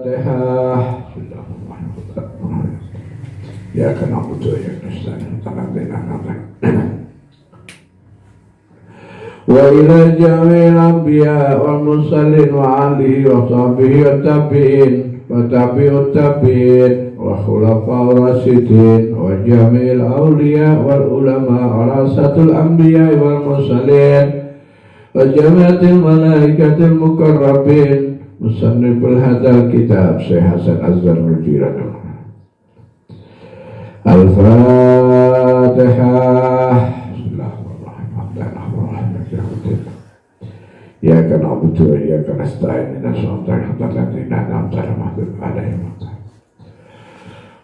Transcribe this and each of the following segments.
Al-Fatihah. Ya kan aku tuh ya Kristen wa ila jami'il anbiya wal mursalin wa alihi wa sahbihi wa tabi'in wa tabi'ut tabi'in wa khulafa'ur rasyidin wa jami'il awliya wal ulama warasatul anbiya wal mursalin wa jami'atil malaikatil mukarrabin musanniful hadal kitab Syekh Hasan Az-Zarnuji radhiyallahu. Al-Fatihah. Bismillahirrahmanirrahim. Ya kana abudu wa ya kana nasta'in ihdinas siratal mustaqim an'amta alaihim.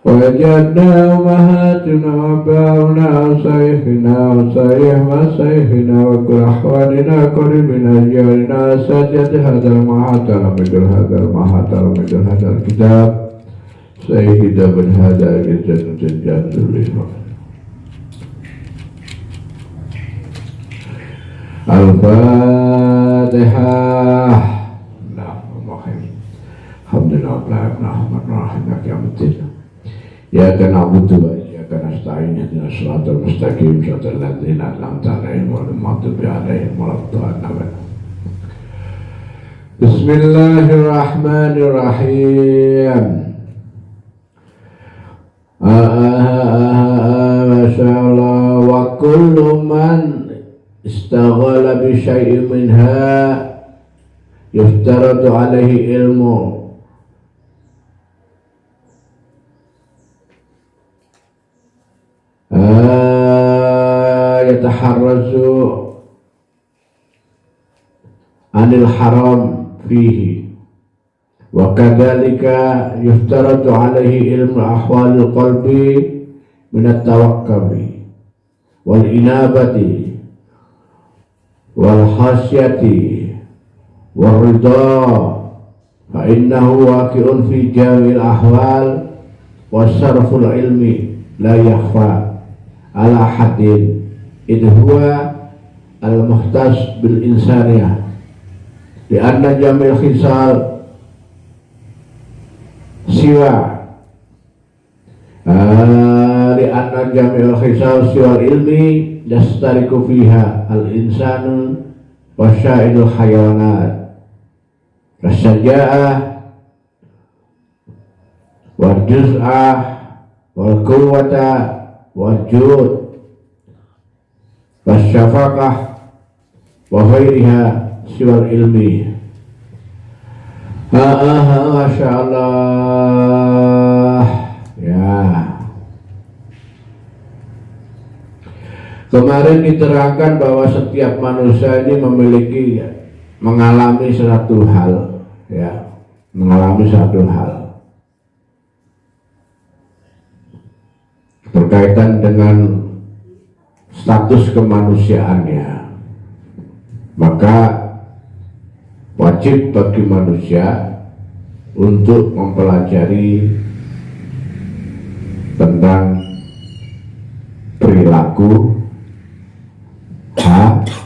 Wajadna ummahatina wa ba'una sayfina wa sayf wa sayfina wa kulahwanina qaribina jarina sajad hadal mahatal midul hadal kitab Sayyida bin hadal jannatan jannatul Al-Fatihah. Ya kan abudu wa ya kan nasta'in ihdinas siratal mustaqim siratal ladzina an'amta alaihim ghairil maghdubi alaihim waladdallin. Bismillahirrahmanirrahim. Masyaallah wa kullu man istaghala bi syai'in minha yuftaradu alaihi ilmu yataharrazu anil haram fihi wa kadzalika yuftaradu alaihi ilmu ahwalil qalbi minat tawakkubi wal inabati wal khasyati wal ridha fa innahu waqi'un fi jami'il ahwal wasarful ilmi la yakhfa ala hadin idh huwa al-muhtas bil insaniyah li anna jamil khisal siwa li anna jamil khisal siwa ilmi yastariku fiha al-insanu wa sya'idul hayawanat rasyaja'ah wal juz'ah wal quwwata wajud wasyafaqah wa ghairiha siwal ilmi. Masya Allah. Ya, kemarin diterangkan bahwa setiap manusia ini mengalami satu hal, ya, mengalami satu hal berkaitan dengan status kemanusiaannya. Maka wajib bagi manusia untuk mempelajari tentang perilaku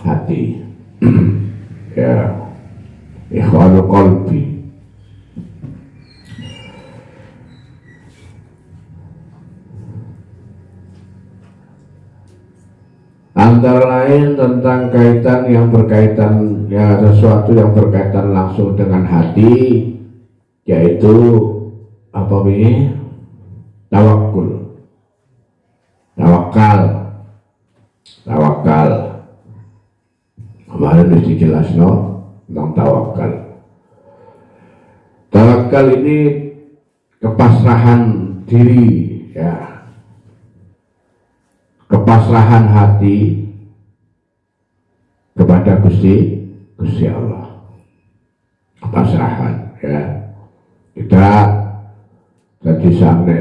hati, ya, ikhwanul qalbi. Antara lain tentang kaitan yang berkaitan, ya, sesuatu yang berkaitan langsung dengan hati, yaitu apa ini? Tawakal. Kemarin dijelaskan tentang tawakal. Tawakal ini kepasrahan diri, ya, kepasrahan hati kepada Gusti Allah. Kepasrahan, ya. Kita jadi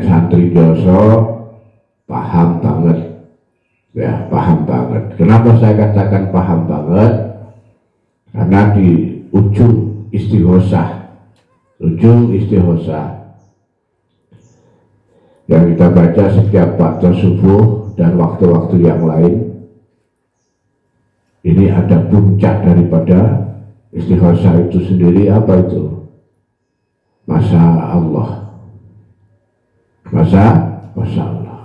santri Joso paham banget, ya, paham banget. Kenapa saya katakan paham banget? Karena di ujung istighosah yang kita baca setiap waktu subuh dan waktu-waktu yang lain, ini ada puncak daripada istighosah itu sendiri. Apa itu? Masya Allah. Masya Allah.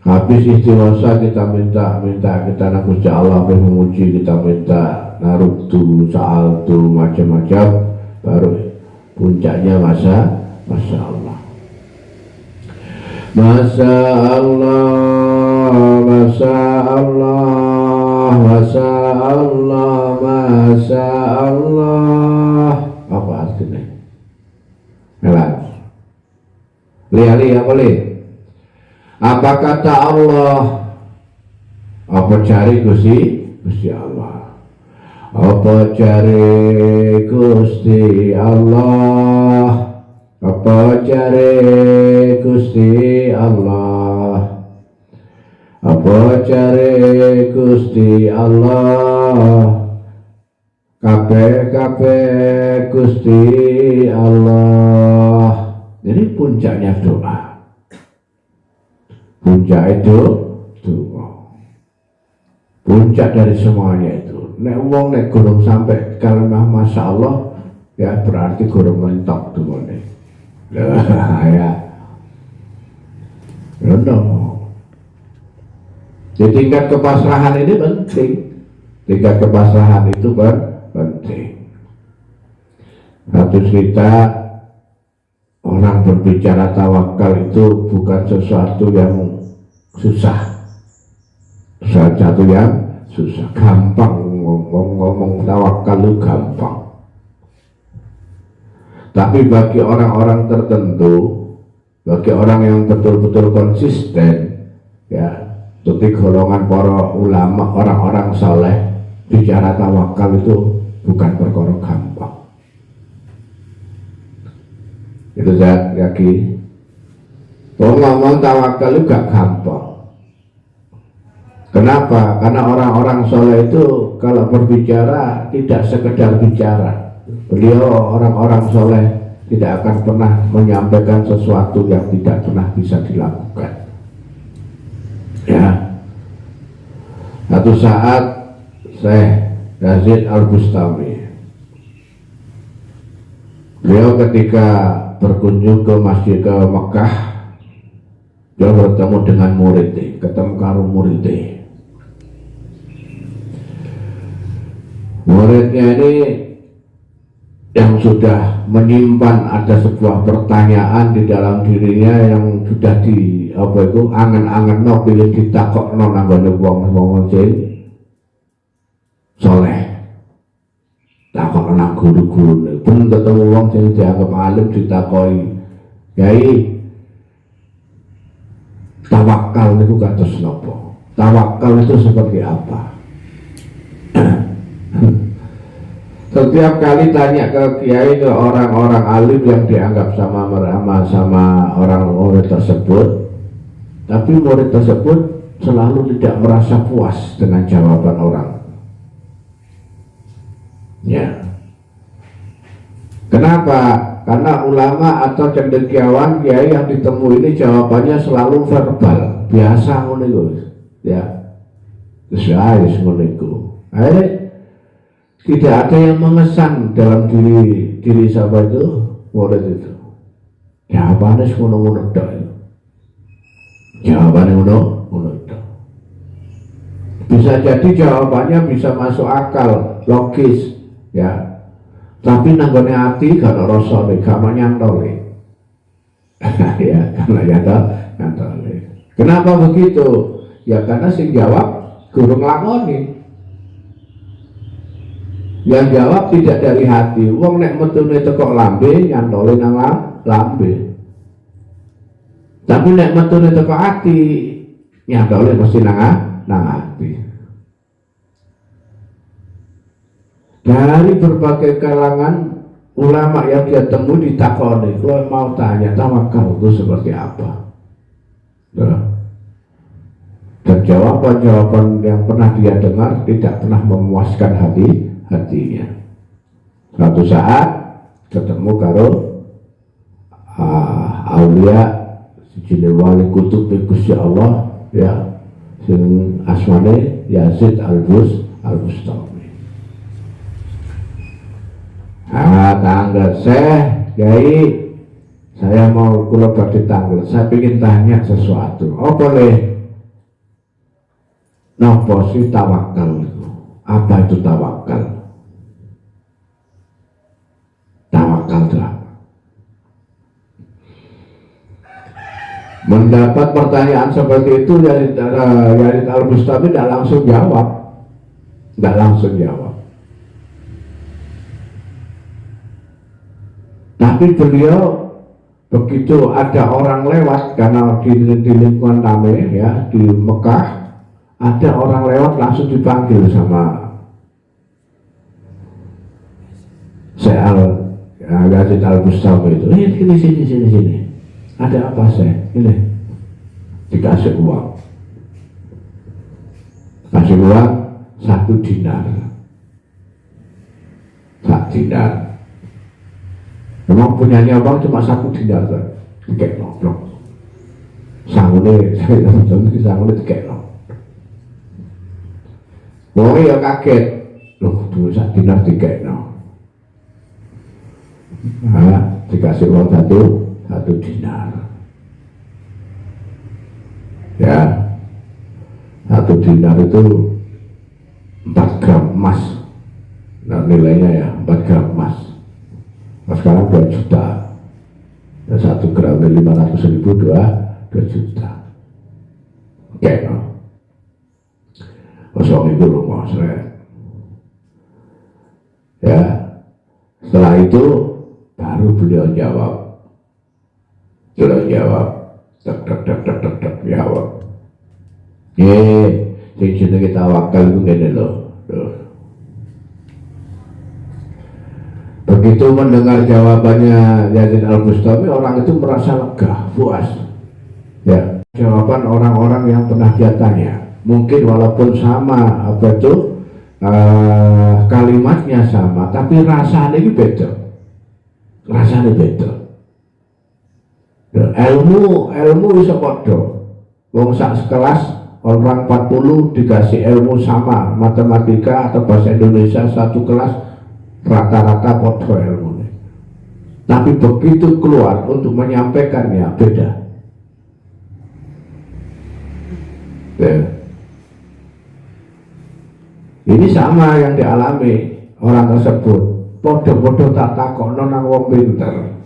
Habis istighosah kita minta kita Gusti Allah memuji, kita minta naruktu, sa'altu, macam-macam, baru puncaknya Masya Allah. Masya Allah, Masya Allah, Masya Allah, Masya Allah. Apa artinya? Melan. Lihat apa li? Apa kata Allah? Apa cari Gusti Allah? Apa cari Gusti Allah? Apa cari Gusti Allah? Apa cari Gusti Allah? Kabeh Gusti Allah. Jadi puncaknya doa. Puncak itu doa. Puncak dari semuanya itu. Nek wong nek gurung sampai kalimat Masya Allah, ya berarti gurung mentok tuh nih. Ya. No. Jadi tingkat kepasrahan ini penting. Tingkat kepasrahan itu penting. Harus kita orang berbicara tawakal itu bukan sesuatu yang susah, sesuatu yang susah, gampang ngomong tawakal itu gampang. Tapi bagi orang-orang tertentu, bagi orang yang betul-betul konsisten, ya, seperti golongan para ulama, orang-orang saleh, bicara tawakal itu bukan perkara gampang. Itu saya yakin. Ngomong tawakal itu gak gampang. Kenapa? Karena orang-orang soleh itu kalau berbicara tidak sekedar bicara. Beliau orang-orang soleh tidak akan pernah menyampaikan sesuatu yang tidak pernah bisa dilakukan. Ya. Satu saat Syekh Yazid Al-Bustami, beliau ketika berkunjung ke masjid ke Mekah, dia bertemu dengan muridnya, ketemu karo muridnya. Muridnya ini yang sudah menyimpan ada sebuah pertanyaan di dalam dirinya yang sudah angen-angen no pilih ditakok no nanggone wong soleh. Takok nang guru-guru pun ketemu wong sing dianggap alim ditakoi, "Yai, tawakal niku kados napa? Tawakal itu seperti apa?" Setiap kali tanya ke kiai, ke orang-orang alim yang dianggap sama orang murid tersebut, tapi murid tersebut selalu tidak merasa puas dengan jawaban orang. Ya. Kenapa? Karena ulama atau cendekiawan kiai yang ditemui ini jawabannya selalu verbal, biasa ngono ya. Terus ngono iku. Tidak ada yang mengesan dalam diri sahabat itu, murid itu. Jawabannya ngono-ngono tok. Jawabannya ngono tok. Bisa jadi jawabannya bisa masuk akal, logis, ya. Tapi nanggone hati gak ada rasa, gak nyantol. Ya, karena nyantol. Kenapa begitu? Ya karena sing jawab guru nglakoni. Yang jawab tidak dari hati. Wong nek metune teko lambe nyantole nang lambe. Tapi nek metune teko hati nyantole mesti nang hati. Dari berbagai kalangan ulama yang dia temui ditakoni, kalau mau tanya tawakal itu seperti apa? Nah. Dan jawaban-jawaban yang pernah dia dengar tidak pernah memuaskan hatinya. Suatu saat ketemu karo aulia sejine wali kutub Gusti Allah, ya, sing asmane Yazid Al-Bustami. Tangga Syekh Kiai, saya mau kula badhe tanggul, saya ingin tanya sesuatu. Oh boleh. Napa sih tawakal? Apa itu tawakal? Tawakal itu apa? Mendapat pertanyaan seperti itu Yazid Al-Bustami tidak langsung jawab, tapi beliau begitu ada orang lewat, karena di lingkungan Tameh ya, di Mekah ada orang lewat langsung dipanggil sama Yazid Al-Bustami itu, sini. Ada apa saya? Ini dikasih uang. Kasih uang 1 dinar. 1 dinar. Memang punyanya uang cuma 1 dinar kan? Dikek noblok. Sangune dikek noblok. Wong ya kaget. Loh, 1 dinar dikek noblok. Nah, dikasih uang 1 dinar. Ya, 1 dinar itu 4 gram emas. Nah, nilainya ya 4 gram emas. Nah, sekarang 2 juta. Ya, 1 gram 500.000, 2 juta. Oke, no. Kosong itu loh mas. Ya, setelah itu baru beliau jawab. Tek, jawab. Sing jenenge tawakal itu ngene lho. Begitu mendengar jawabannya Yazid Al-Bustami, orang itu merasa lega, puas. Ya, jawaban orang-orang yang pernah dia tanya. Mungkin walaupun sama kalimatnya sama, tapi rasanya itu beda. Ilmu bisa padha. Wong sak sekelas orang 40 dikasih ilmu sama, matematika atau bahasa Indonesia satu kelas rata-rata padha ilmunya. Tapi begitu keluar untuk menyampaikannya beda. Ya. Ini sama yang dialami orang tersebut. Podo-podo tak takokno nang wong pinter.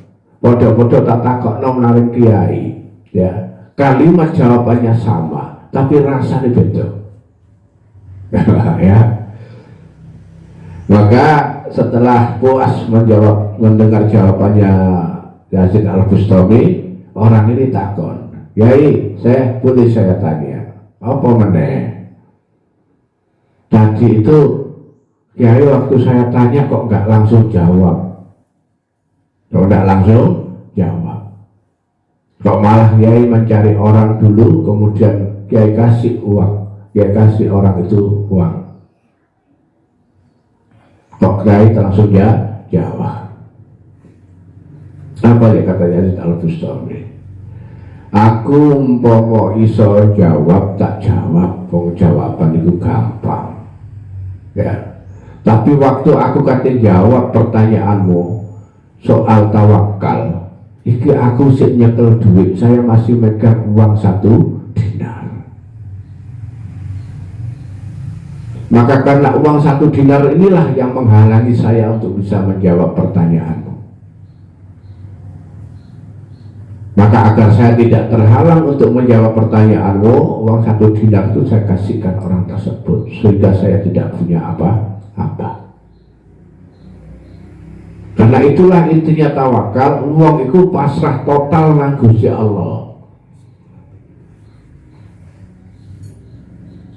Podo-podo tak takokno nang kiai, ya. Kalimat jawabannya sama, tapi rasanya beda. Ya. Maka setelah puas mendengar jawabannya Yazid Al-Bustami, orang ini takon, Yai, boleh saya tanya, apa meneh? Tadi itu Kiai waktu saya tanya kok nggak langsung jawab. Kok nggak langsung jawab. Kok malah Kiai mencari orang dulu, kemudian Kiai kasih uang. Kiai kasih orang itu uang. Kok Kiai langsung jawab. Apa ya kata Yazid Al-Bustami? Aku umpama iso jawab tak jawab, jawaban itu gampang. Ya. Tapi waktu aku kata jawab pertanyaanmu soal tawakal, iki aku sik nyekel duit, saya masih megang uang 1 dinar. Maka karena uang 1 dinar inilah yang menghalangi saya untuk bisa menjawab pertanyaanmu. Maka agar saya tidak terhalang untuk menjawab pertanyaanmu, uang 1 dinar itu saya kasihkan orang tersebut, sehingga saya tidak punya apa. Karena itulah intinya tawakal, uang itu pasrah total nang Gusti Allah.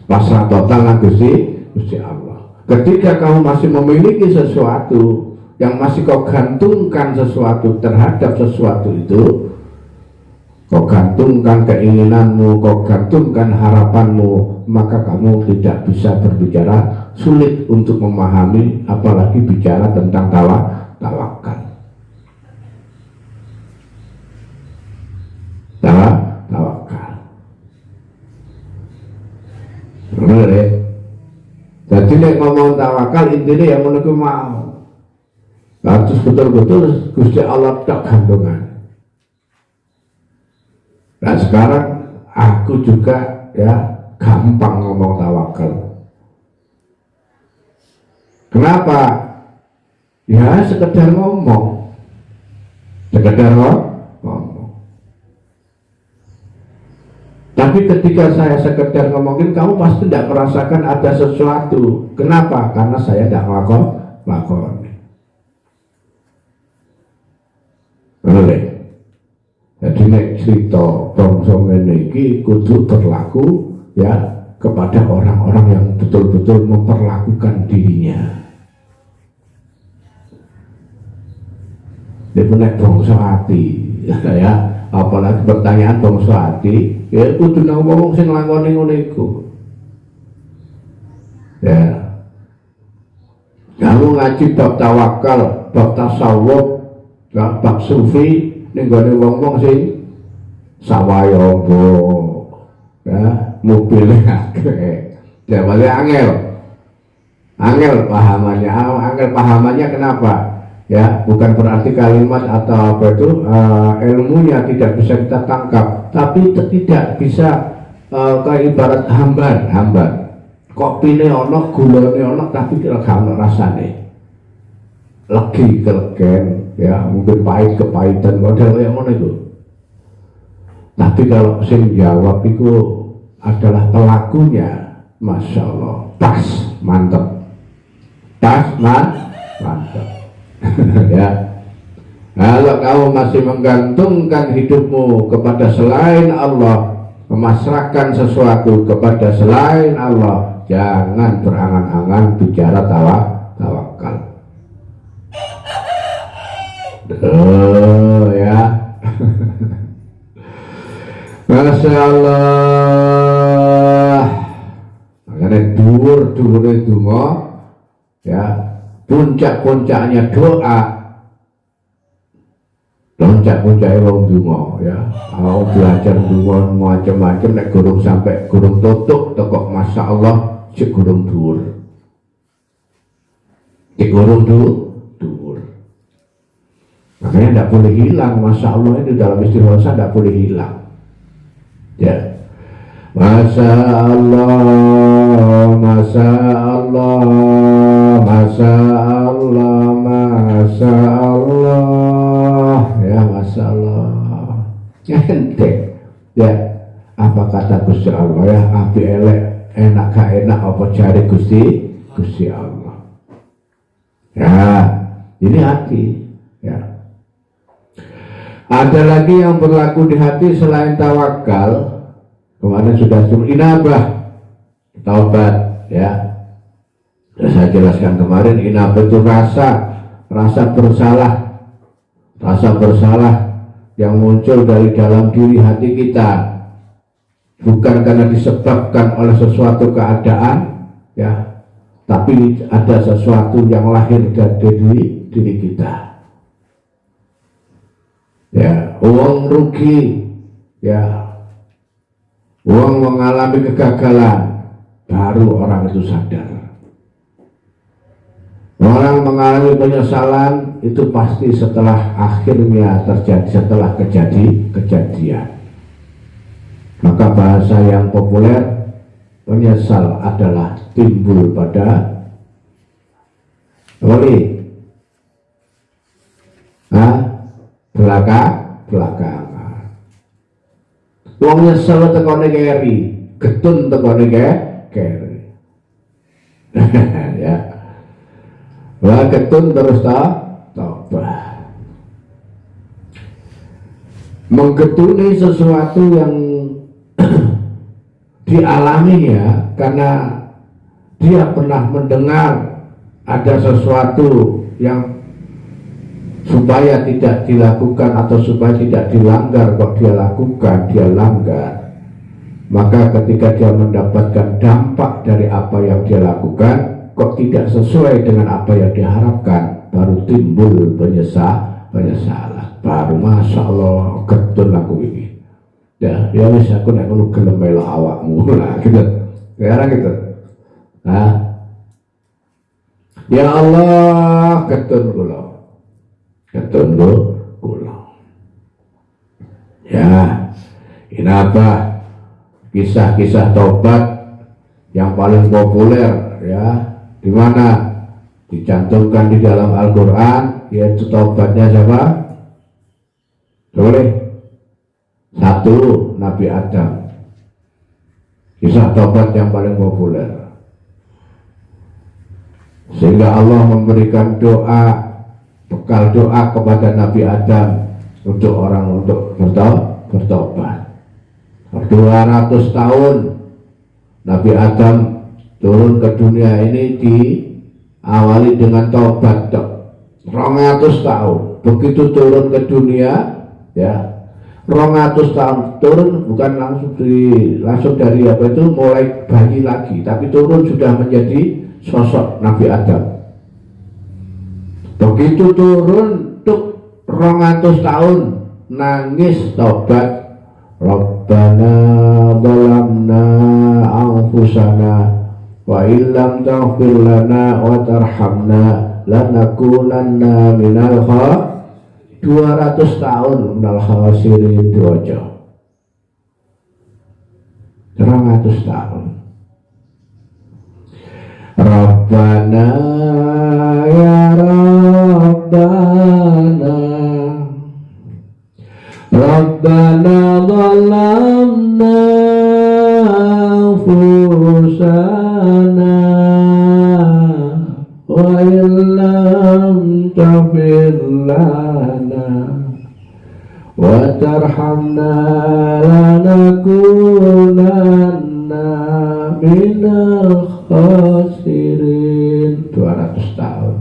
Pasrah total nang Gusti Allah. Ketika kamu masih memiliki sesuatu yang masih kau gantungkan sesuatu terhadap sesuatu itu, kau gantungkan keinginanmu, kau gantungkan harapanmu, maka kamu tidak bisa berbicara, sulit untuk memahami, apalagi bicara tentang tawakal. Tawakal. Bener ya? Jadi nek ngomong tawakal intinya yang menurutku mau. Nah, terus betul-betul Gusti Allah tak gantungan. Nah sekarang aku juga ya gampang ngomong tawakal. Kenapa? Ya sekedar ngomong, sekedar ngomong. Tapi ketika saya sekedar ngomongin, kamu pasti tidak merasakan ada sesuatu. Kenapa? Karena saya tidak melakukan. Oleh jadi nek cerita bangsa ngene iki kudu berlaku ya kepada orang-orang yang betul-betul memperlakukan dirinya. Dia nek bangsa hati ya, apalagi pertanyaan bangsa hati ya kudu ngomong sing lakoni ngono iku. Ya. Kamu ngaji bab tawakal, bab tasawuf, bab sufi ning gone wong-wong sing sawayamba ya mobil akeh. Ya wale angel pahamannya kenapa? Ya, bukan berarti kalimat atau apa itu ilmunya tidak bisa kita tangkap, tapi tidak bisa kayak ibarat hambar. Kopine ono, gulane ono, tapi gak ono rasane. Legi kelegen, ya mungkin pahit kepahitan model yang mana itu. Tapi kalau sing jawab itu adalah pelakunya, masya Allah, pas, mantep, mantep. Ya, kalau kamu masih menggantungkan hidupmu kepada selain Allah, memasrahkan sesuatu kepada selain Allah, jangan berangan-angan bicara tawakal. Ya. Masya Allah. Makanya dhuwur-dhuwure donga ya, puncak-puncaknya doa, puncak-puncaknya wong donga ya. Kalau belajar donga macam-macam nek gurung tutuk tekok masya Allah cek gurung dhuwur. Cek gurung dhuwur. Makanya tidak boleh hilang, masya Allah itu dalam istighosa tidak boleh hilang. Ya, masya Allah, masya Allah, masya Allah, masya Allah, ya masya Allah. Ente, ya apa kata Gusti Allah ya, api elek, enak gak enak apa cari Gusti Allah. Ya, ini hati, ya. Ada lagi yang berlaku di hati selain tawakal. Kemarin sudah inabah, taubat, ya. Sudah saya jelaskan kemarin, inabah itu rasa bersalah yang muncul dari dalam diri hati kita, bukan karena disebabkan oleh sesuatu keadaan, ya, tapi ada sesuatu yang lahir dari diri kita. Ya, uang rugi, ya, uang mengalami kegagalan, baru orang itu sadar. Orang mengalami penyesalan itu pasti setelah akhirnya terjadi, setelah kejadian. Maka bahasa yang populer, penyesal adalah timbul pada belakangan. Wong nyesel tekone keri, getun tekone keri. Ya. Wah getun terus tobat. Menggetuni sesuatu yang dialaminya karena dia pernah mendengar ada sesuatu yang supaya tidak dilakukan atau supaya tidak dilanggar, kok dia lakukan, dia langgar. Maka ketika dia mendapatkan dampak dari apa yang dia lakukan, kok tidak sesuai dengan apa yang diharapkan, baru timbul penyesalan. Baru masya Allah getun aku ini. Ya wis aku nek ngono gelem melu awakmu lah gitu. Sekarang gitu. Nah, ya Allah getun kula. ketunduk kula. Ya, ini apa kisah-kisah tobat yang paling populer ya, di mana dicantumkan di dalam Al-Quran, yaitu tobatnya siapa? Boleh satu, Nabi Adam. Kisah tobat yang paling populer, sehingga Allah memberikan doa, bekal doa kepada Nabi Adam untuk orang untuk bertobat. 200 tahun Nabi Adam turun ke dunia ini diawali dengan tobat. 200 tahun begitu turun ke dunia ya, 200 tahun turun, bukan langsung dari apa itu mulai bayi lagi, tapi turun sudah menjadi sosok Nabi Adam. Begitu turun tuh 200 tahun nangis tobat. Rabbana zalamna anfusana wa illam taghfir lana wa tarhamna lanakunanna minal 200 tahun minal khasirin diwajah. 200 tahun. Rabbana ya Rabbana Rabbana zalamna anfusana wa illam taghfir lana wa tarhamna lanakunanna minal khasirin. 200 tahun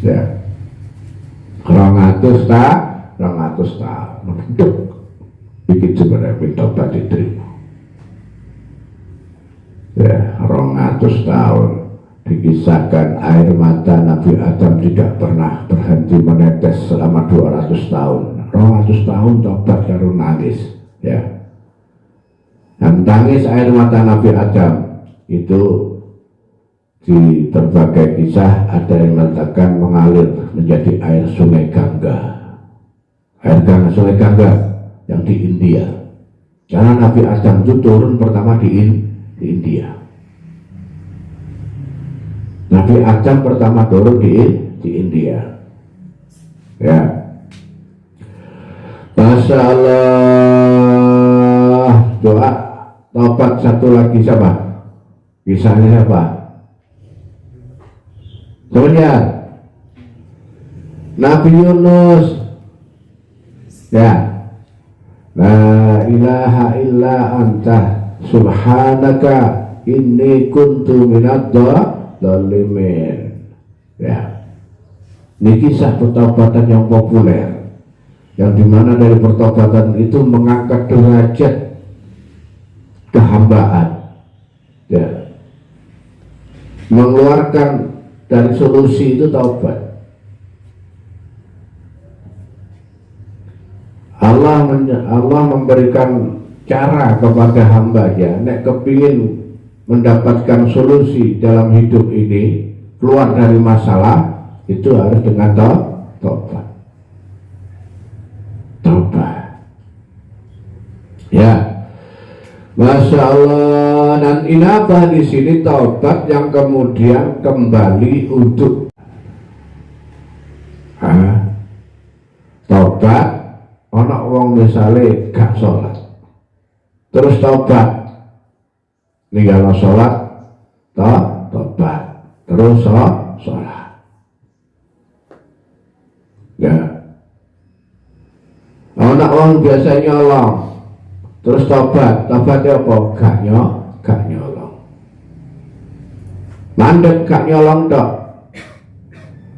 ya, 200 tahun menduk bikin sebenarnya tobat diterima ya. 200 tahun dikisahkan air mata Nabi Adam tidak pernah berhenti menetes selama 200 tahun. 200 tahun tobat baru nangis ya. Dan tangis air mata Nabi Adam itu di berbagai kisah ada yang mengatakan mengalir menjadi air sungai Gangga. Air sungai Gangga yang di India. Karena Nabi Adam itu turun pertama di India. Nabi Adam pertama turun di India. Ya. Masya Allah. Doa tobat satu lagi siapa? Kisahnya siapa? Sebenarnya Nabi Yunus. Ya, la ilaha illa anta subhanaka inni kuntu minadh dhalimin. Ya, ini kisah pertobatan yang populer, yang dimana dari pertobatan itu mengangkat derajat kehambaan, ya, mengeluarkan dari solusi itu taubat. Allah memberikan cara kepada hambanya, nek kepingin mendapatkan solusi dalam hidup ini, keluar dari masalah, itu harus dengan taubat. Taubat. Ya, Masya Allah. Dan ini apa di sini taubat yang kemudian kembali untuk taubat. Anak wong misale gak sholat, terus taubat, ninggal sholat, taubat, terus sholat. Ya, anak wong biasa nyolong, terus taubatnya apa? Gak nyolong, mandek gak nyolong dok.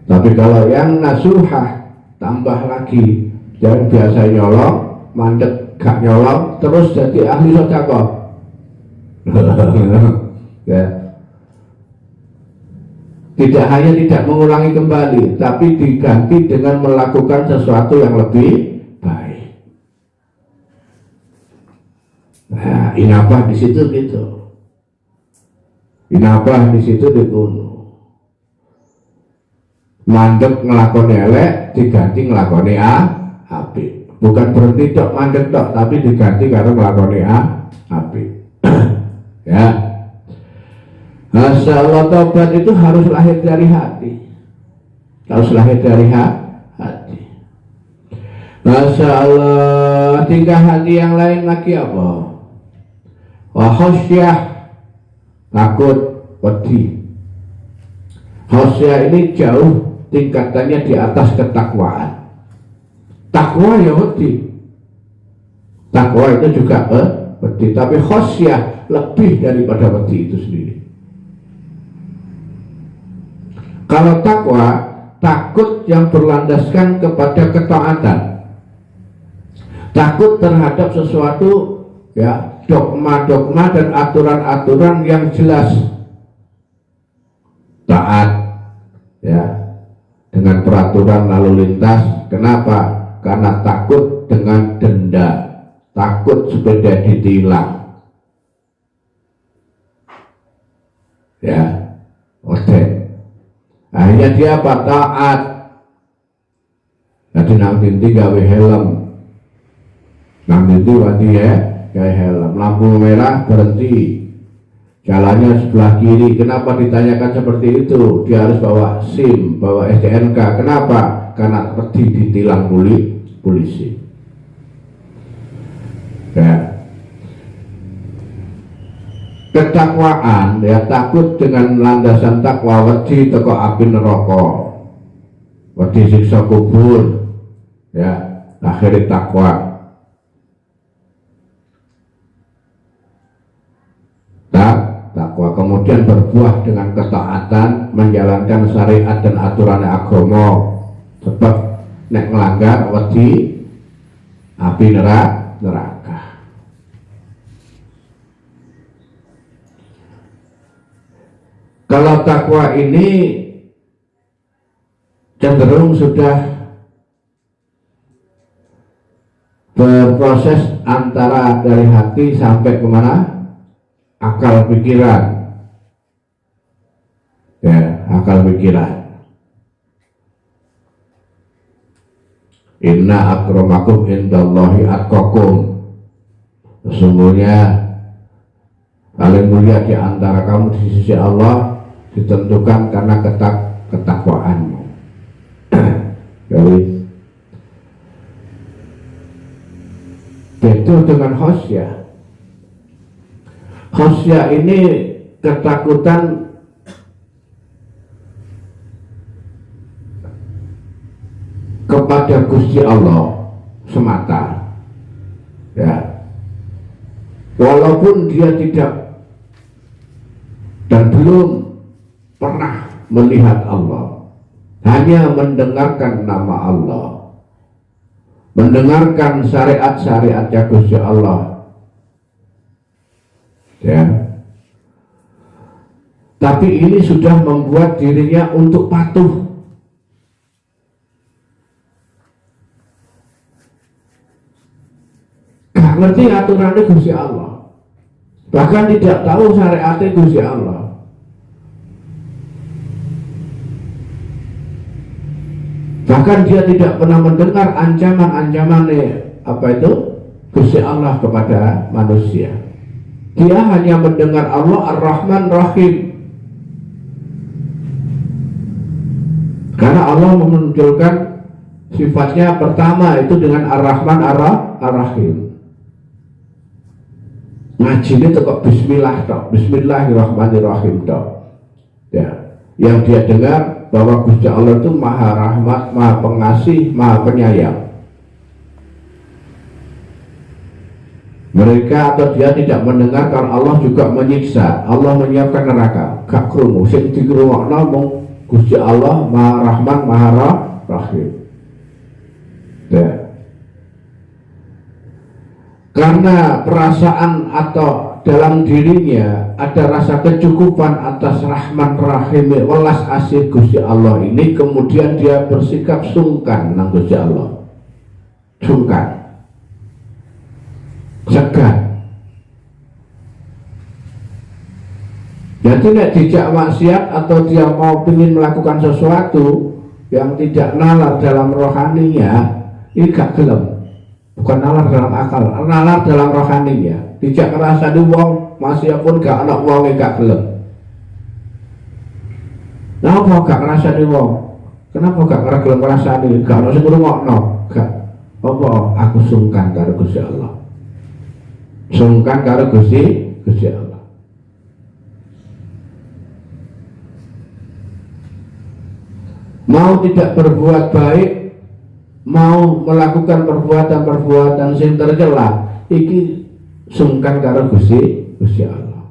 Tapi kalau yang nasuhah tambah lagi. Jangan biasa nyolong, mandek gak nyolong, terus jadi ahli sedekah. Ya. Tidak hanya tidak mengulangi kembali, tapi diganti dengan melakukan sesuatu yang lebih baik. Nah, inabah di situ gitu. Inabah di situ dibunuh. mandek ngelakoni elek diganti ngelakoni apik. Bukan berhenti tok mandek tok, tapi diganti karo ngelakoni apik. Ya. Masya Allah, tobat itu harus lahir dari hati. Harus lahir dari hati. Masya Allah, tingkah hati yang lain lagi apa? Wa khasyah, takut, wedi. Khasyah ini jauh tingkatannya di atas ketakwaan. Takwa ya wedi. Takwa itu juga wedi, tapi khasyah lebih daripada wedi itu sendiri. Kalau takwa, takut yang berlandaskan kepada ketaatan, takut terhadap sesuatu, ya, dogma-dogma dan aturan-aturan yang jelas, taat, ya, dengan peraturan lalu lintas. Kenapa? Karena takut dengan denda, takut sepeda ditilang, ya, oke. Akhirnya dia apa? Taat. Jadi nang tinti gawe helm, nang tinti wadi ya gawe helm, lampu merah berhenti, jalannya sebelah kiri. Kenapa ditanyakan seperti itu? Dia harus bawa SIM, bawa STNK. Kenapa? Karena seperti ditilang polisi. Ya. Ketakwaan, ya, takut dengan landasan takwa, wedi teko api neraka, wedi siksa kubur, ya, akhirnya takwa. Takwa kemudian berbuah dengan ketaatan, menjalankan syariat dan aturan agama. Sebab nek ngelanggar wedi api neraka. Kalau takwa ini cenderung sudah berproses antara dari hati sampai kemana? Akal pikiran, ya, akal pikiran. Inna akramakum indallahi atqakum. Sesungguhnya paling mulia di antara kamu di sisi Allah ditentukan karena ketakwaanmu. Jadi itu dengan khasyah. Khasyah ini ketakutan kepada Gusti Allah semata, ya, walaupun dia tidak dan belum pernah melihat Allah, hanya mendengarkan nama Allah, mendengarkan syariat-syariatnya Gusti Allah, ya. Tapi ini sudah membuat dirinya untuk patuh. Gak ngerti aturannya Gusti Allah, bahkan tidak tahu syariatnya Gusti Allah. Bahkan dia tidak pernah mendengar ancaman-ancaman apa itu Gusti Allah kepada manusia. Dia hanya mendengar Allah Ar-Rahman Rahim. Karena Allah memunculkan sifatnya pertama itu dengan Ar-Rahman Ar-Rahim. Ngaji ini kok Bismillah toh, Bismillahirrahmanirrahim toh. Ya, yang dia dengar bahwa Gusti Allah itu Maha Rahmat, Maha Pengasih, Maha Penyayang. Mereka atau dia tidak mendengar kalau Allah juga menyiksa, Allah menyiapkan neraka. Gak krungu, sing dikrungokno mung Gusti Allah Maha Rahman, Maha Rahim. Ya. Karena perasaan atau dalam dirinya ada rasa kecukupan atas Rahman Rahim, welas asih Gusti Allah ini, kemudian dia bersikap sungkan nang Gusti Allah, sungkan, segan. Jadi nek dijak maksiat atau dia mau ingin melakukan sesuatu, yang tidak nalar dalam rohaninya, ini gak gelem. Bukan nalar dalam akal, nalar dalam rohaninya. Tidak ngerasa di wong, masih pun gak anak wong gak gelem. Kenapa gak ngerasa di wong? Kenapa gak gelem ngerasa di? Gak ono sing ngrungokno, gak. Apa aku sungkan karo Gusti Allah. Sungkan karo Gusti Allah. Mau tidak berbuat baik, mau melakukan perbuatan-perbuatan sing tercela, iki sungkan karo Gusti Allah.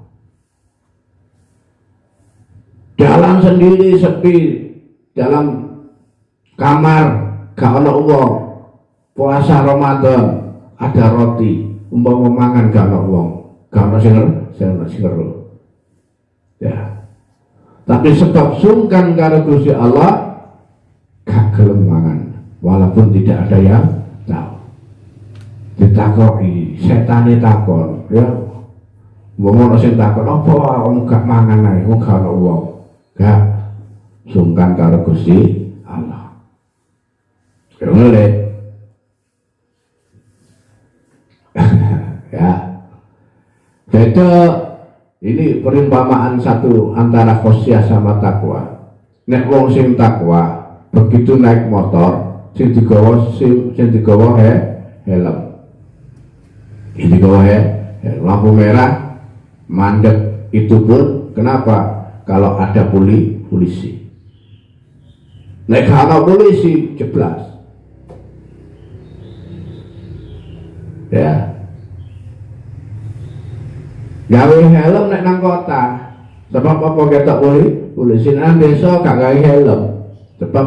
Dalam sendiri sepi, dalam kamar gak ono wong, puasa Ramadan ada roti, umpama mangan gak ono wong, gak ono sing ya. Tapi sebab sungkan karo Gusti Allah, gak gelem mangan, walaupun tidak ada yang tahu. Ditakoki, setane takon, ya. Wong ono sing takon, apa wong gak mangan ae, wong gak ono wong. Gak sungkan karo Gusti Allah. Boleh. Ya. Beda ini perumpamaan satu antara khosyah sama takwa. Nek wong sing takwa begitu naik motor sing digawa helm. Ini digawa lampu merah mandek, itu pun kenapa? Kalau ada polisi. Nek kalau polisi jeblas. Ya. Gawe helm nek nang kota. Sebab apa ketok polisi nang desa gak gawe helm. Sebab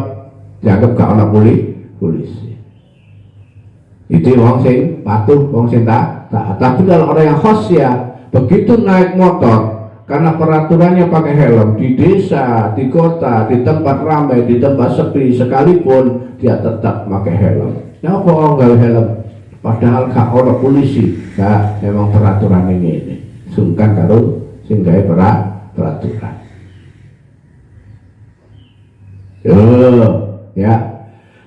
dianggap gak ana polisi. Itu wong sing patuh, wong sing taat. Tapi kalau orang yang khosyah begitu naik motor, karena peraturannya pakai helm di desa, di kota, di tempat ramai, di tempat sepi sekalipun dia tetap pakai helm. Ya apa enggak helm? Padahal gak ada polisi, gak memang peraturan ini. Sungkan karo sing gawe peraturan. Ya.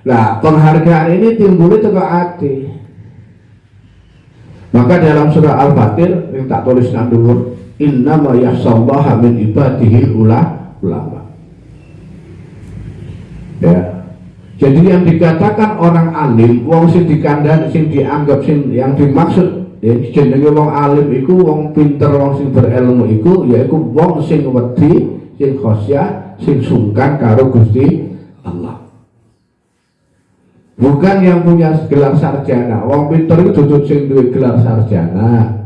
Nah, penghargaan ini timbulnya teko ati. Maka dalam surah Al-Fatir yang tak tulis nang dhuwur, innama yahsallaha min ibadihil ulama. Ya. Jadi yang dikatakan orang alim, wong sing dikandani, sing dianggap, sing yang dimaksud ya jenenge wong alim iku wong pinter, wong sing berilmu iku yaiku wong sing wedi, sing khosyah, sing sungkan karo Gusti Allah. Bukan yang punya gelar sarjana. Wong pinter itu duduk sing duwe gelar sarjana.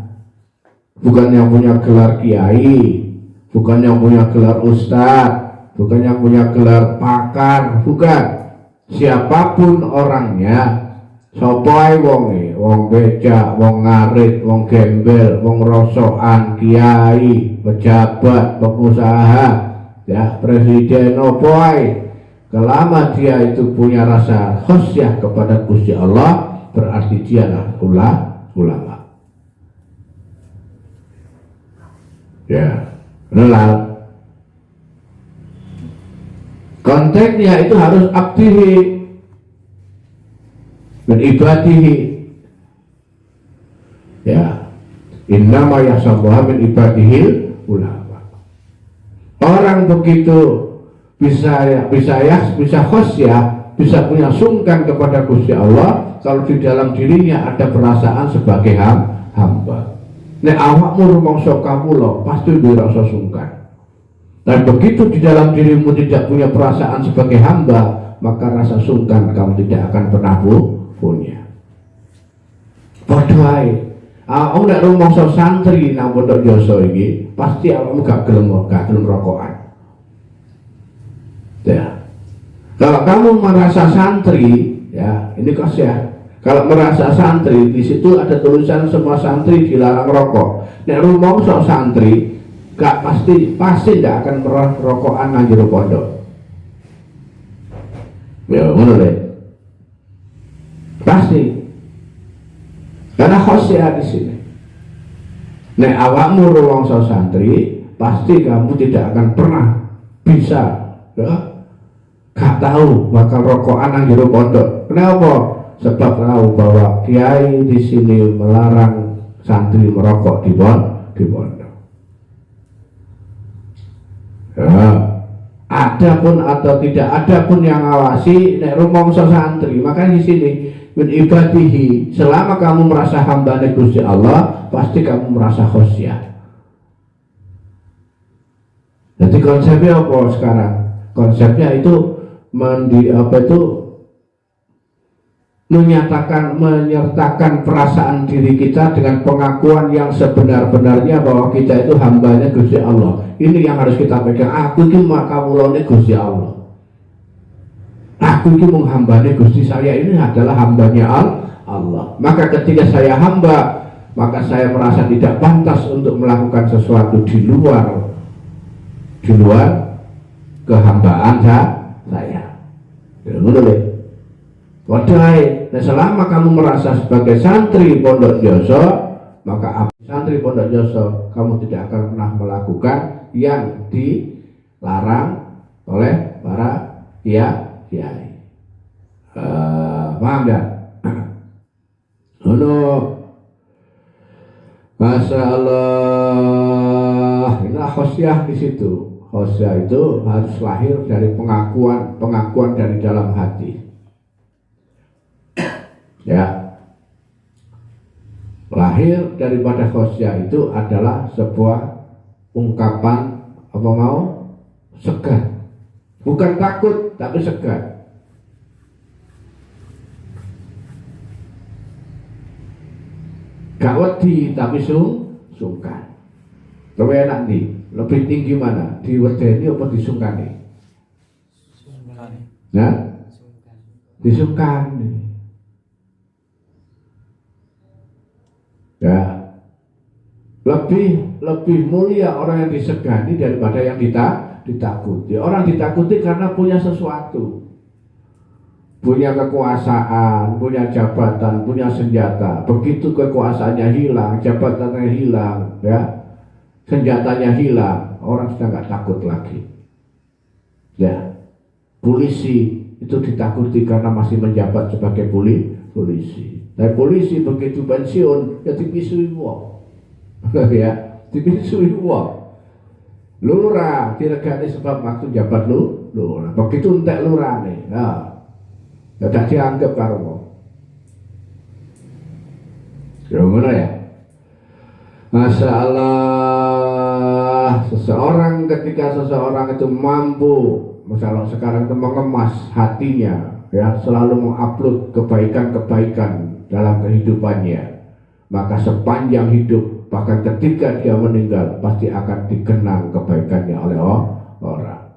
Bukan yang punya gelar kiai, bukan yang punya gelar ustadz, bukan yang punya gelar pakar, bukan. Siapapun orangnya, sopai wonge, wong becak, wong ngarit, wong gembel, wong rosokan, kiai, pejabat, pengusaha, ya presiden, opoai. Selama dia itu punya rasa khosyah kepada Gusti Allah, berarti dialah ulama. Ya, relal. Konteksnya itu harus abdihi dan ibadihi. Ya, innama yahsabuha min ibadihil ulama. Orang begitu bisa khosyah, bisa punya sungkan kepada Gusti Allah kalau di dalam dirinya ada perasaan sebagai hamba. Nek awakmu rumangsa kawula pasti duwe rasa sungkan. Dan begitu di dalam dirimu tidak punya perasaan sebagai hamba, maka rasa sungkan kamu tidak akan pernah punya. Padha ae. Awakmu nek rumangsa santri nang pondok Yoso iki, pasti awakmu gak gelem rokokan. Ya. Kalau kamu merasa santri, ya ini khosyah. Kalau merasa santri, di situ ada tulisan semua santri dilarang rokok. Nek rumangsa santri, gak pasti tidak akan merokokan nang jero pondok. Ya, ngono le. Pasti. Karena khosyah di sini. Nek awakmu rumangsa santri, pasti kamu tidak akan pernah bisa, ya, gak tahu bakal rokokan nang jero pondok. Kenapa? Sebab tahu bahwa kiai di sini melarang santri merokok di pondok. Ya, ada pun atau tidak ada pun yang ngawasi nek rumangsa santri. Maka di sini min ibadihi, selama kamu merasa hamba Gusti Allah, pasti kamu merasa khosyah. Jadi konsepnya apa sekarang? Konsepnya itu menyertakan perasaan diri kita dengan pengakuan yang sebenar-benarnya bahwa kita itu hambanya Gusti Allah. Ini yang harus kita pegang. Aku ini makawulane Gusti Allah. Aku ini menghambani Gusti, saya ini adalah hambanya Allah. Maka ketika saya hamba, maka saya merasa tidak pantas untuk melakukan sesuatu di luar kehambaan saya. Wadai, selama kamu merasa sebagai santri Pondok Joso, maka santri Pondok Joso kamu tidak akan pernah melakukan yang dilarang oleh para kiai. Paham ya? Masya Allah, inilah khosyah di situ. Khosyah itu harus lahir dari pengakuan dari dalam hati. Ya, lahir daripada khosyah itu adalah sebuah ungkapan segar, bukan takut tapi segar. Gak wedi tapi sungkan. Lebih enak nih, lebih tinggi mana? Diwedeni apa disungkani? Nah, disungkani. Ya, lebih mulia orang yang disegani daripada yang ditakuti. Orang ditakuti karena punya sesuatu, punya kekuasaan, punya jabatan, punya senjata. Begitu kekuasaannya hilang, jabatannya hilang, ya, senjatanya hilang, orang sudah nggak takut lagi. Ya, polisi itu ditakuti karena masih menjabat sebagai polisi. Tapi polisi begitu pensiun, ya dipisui wong. Ya, dipisui wong. Lurah diregani sebab waktu jabat lurah. Begitu entek lurah nih, ya tak dianggap karo wong. Gimana ya? Masya Allah, ketika seseorang itu mampu, misalnya sekarang itu mengemas hatinya, ya, selalu mengupload kebaikan-kebaikan dalam kehidupannya, maka sepanjang hidup, bahkan ketika dia meninggal, pasti akan dikenang kebaikannya oleh orang.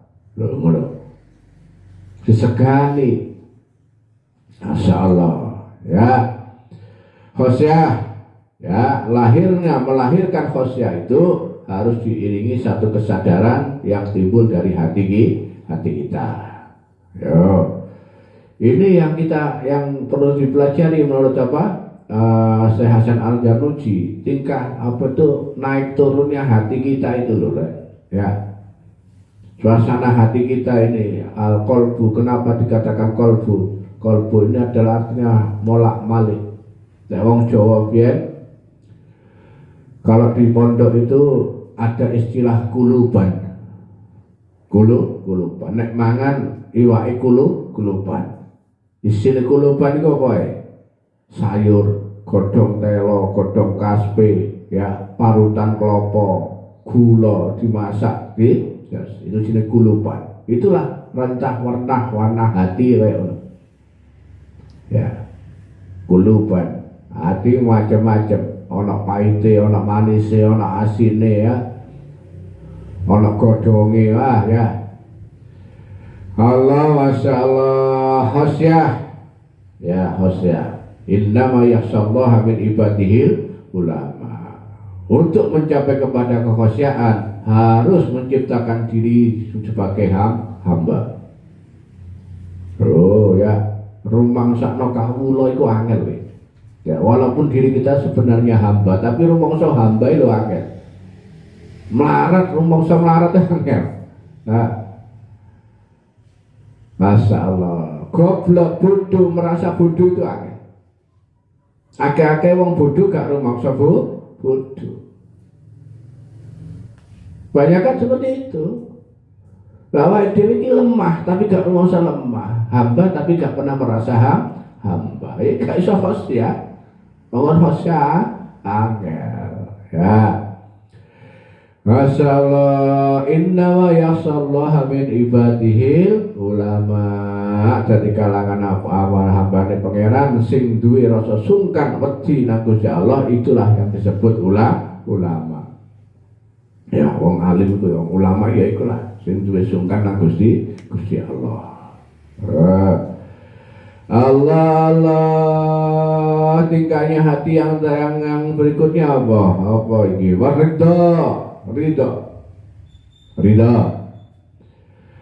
Disegani. Masya Allah, ya. Khosyah, ya, melahirkan khosyah itu harus diiringi satu kesadaran yang timbul dari hati kita. Yo. Ini yang perlu dipelajari menurut Syekh Hasan Al-Jarnuji, tingkah naik turunnya hati kita itu loh, ya. Suasana hati kita ini al-qalbu. Kenapa dikatakan qalbu? Qalbu ini adalah artinya molak-malik. Nek wong Jawa biyen kalau di pondok itu ada istilah kuluban. Kuluban. Nek mangan iwake kuluban. Istilah kuluban itu apa ya? Sayur, godhong telo, godhong kaspe, ya, parutan klopo, gula dimasak, yes, itu jenis kuluban. Itulah rentah warna hati, ya, kuluban. Hati macam-macam, ono pahite, ono manise, ono asine, ya, ono godhonge, ya. Allah, Masya Allah, khosyah, ya, khosyah. Innama yakhsyallaha min ibadihil ulama. Untuk mencapai kepada kekhosyaan harus menciptakan diri sebagai hamba. Oh ya, rumangsakno kawula iku angel. Ya, walaupun diri kita sebenarnya hamba, tapi rumangsa hamba itu angel. Rumangsa melarat angel. Nah, Masya Allah. Goblok bodoh, merasa bodoh itu akeh. Akeh-akeh wong bodoh gak rumangsa bodoh. Banyak kan seperti itu. Bahwa dewi ini lemah tapi gak rumangsa lemah, hamba tapi gak pernah merasa hamba. Gak iso host ya. Bangun host ya, angel. Ya. Masya Allah. Inna wa yasallaha min ibadihil ulama. Dari kalangan awal hambane pangeran sing duwe rasa sungkan wedi nang Gusti Allah, itulah yang disebut ulama. Ya, wong alim itu wong ulama ya ikulah sing duwe sungkan nang Gusti Allah. Allah tingkahnya hati yang berikutnya apa? Apa ini?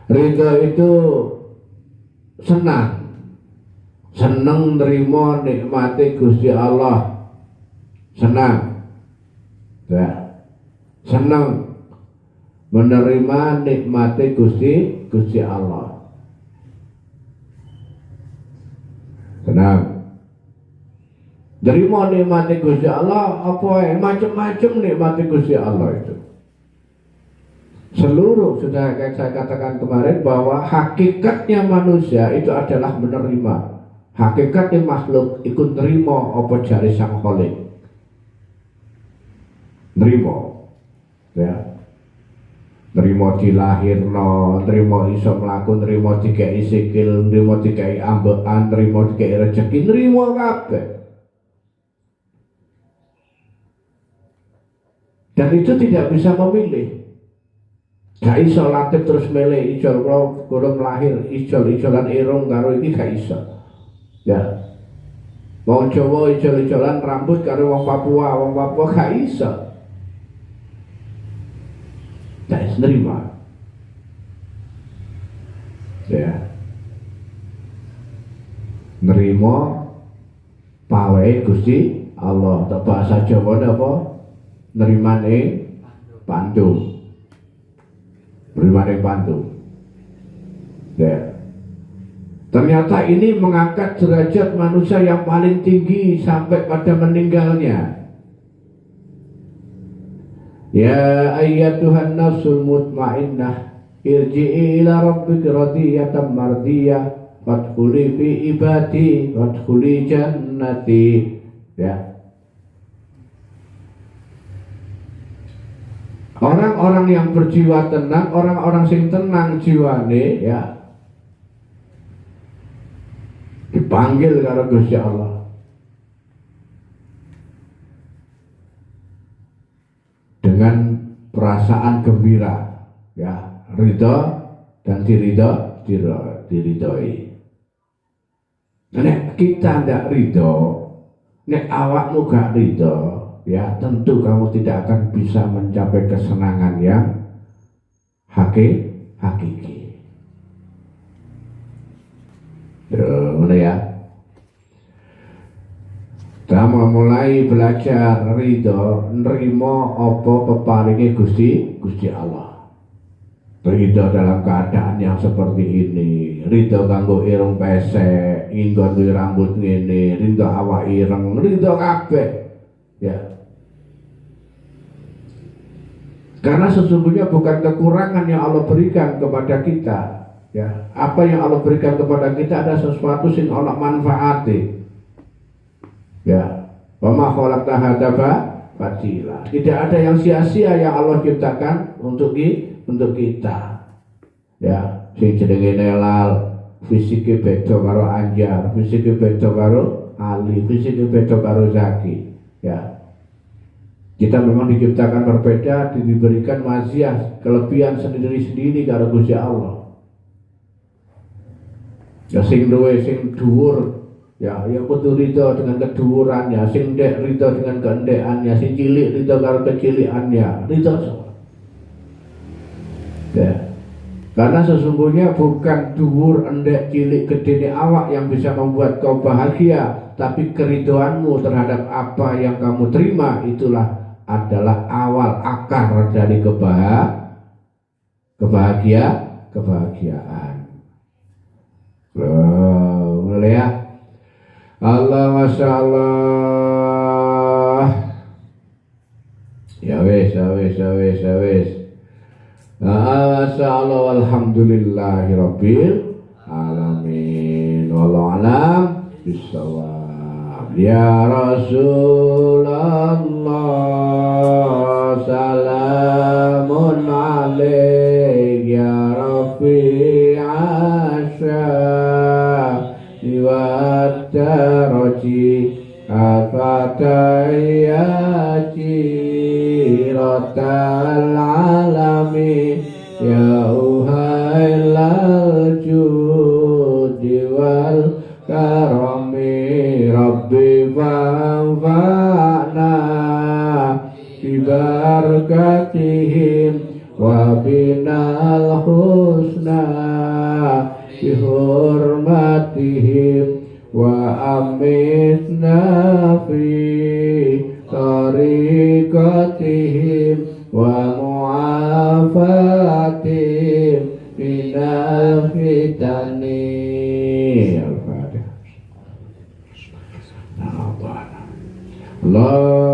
Ridha itu senang nerima nikmati Gusti Allah, senang menerima nikmati Gusti Allah, senang nerima nikmati Gusti Allah. Apa macam-macam nikmati Gusti Allah itu seluruh, sudah saya katakan kemarin bahwa hakikatnya manusia itu adalah menerima. Hakikatnya makhluk ikut nerima apa jari sang Khalik, nerima ya, nerima dilahirno, nerima iso mlaku, nerima dikei sikil, nerima dikei ambekan, nerima dikei rezeki, nerima kabeh. Dan itu tidak bisa memilih. Gak iso latih terus milih ijol, kalau lahir ijol-ijolan irung karo ini gak iso. Ya, wong Jawa ijol-ijolan rambut karo wong Papua gak iso. Gak iso nerima. Ya, nerima pawe Gusti Allah. Tak bahasa Jawa apa? Nerimane pandu. Nerimane pandu. Ya. Ternyata ini mengangkat derajat manusia yang paling tinggi sampai pada meninggalnya. Ya ayyatuhan nafsul mutmainnah, irji'i ila rabbika radiyatan mardiyah, fadkhuli fi ibadi, fadkhuli jannati. Ya. Orang-orang yang berjiwa tenang, orang-orang sing tenang jiwane ya, dipanggil karo Gusti Allah dengan perasaan gembira, ya, ridha dan diridhoi. Nek kita ndak ridho, nek awakmu gak ridho, ya tentu kamu tidak akan bisa mencapai kesenangan yang hakiki. Ya. Kita mulai belajar ridho, nerima apa peparinge Gusti Allah. Ridho dalam keadaan yang seperti ini, ridho kanggo irung pesek, inggo duwe rambut ngene, ridho awak ireng, ridho kabeh. Ya. Karena sesungguhnya bukan kekurangan yang Allah berikan kepada kita, ya. Apa yang Allah berikan kepada kita ada sesuatu yang Allah manfaati. Ya. Wa ma khalaqta hadza batila. Tidak ada yang sia-sia yang Allah ciptakan untuk kita. Ya, sing jenenge Nelal, fisike beda karo Anjar, fisike beda karo Ali, fisike beda karo Zaki. Ya. Kita memang diciptakan berbeda, diberikan maziyah, kelebihan sendiri-sendiri karo Gusti Allah. Ya sing duwe sing dhuwur, ya kudu ridho dengan kedhuwurannya, sing ndek ridho dengan keendekannya, sing cilik ridho karo kecilikannya, ridho semua. Ya. Karena sesungguhnya bukan dhuwur, endek, cilik, gedene awak yang bisa membuat kau bahagia, tapi keridhoanmu terhadap apa yang kamu terima itulah adalah awal akar dari kebahagiaan. Boleh ya. Allah Masya Allah. Ya wes. Masya Allah walhamdulillahi rabbil alamin. Wallahu a'lam bissawab. Ya Rasulullah salamun alaik ya Rafi'asya wa daraji afatayati ratal alami ya uhailal judi wal karami rabbi fanfa'na bibarakatihim wa binal husna bihurmatihim wa amitna fi tariqatihim wa mu'afatihim minal fitani. Al-Fatihah. Allah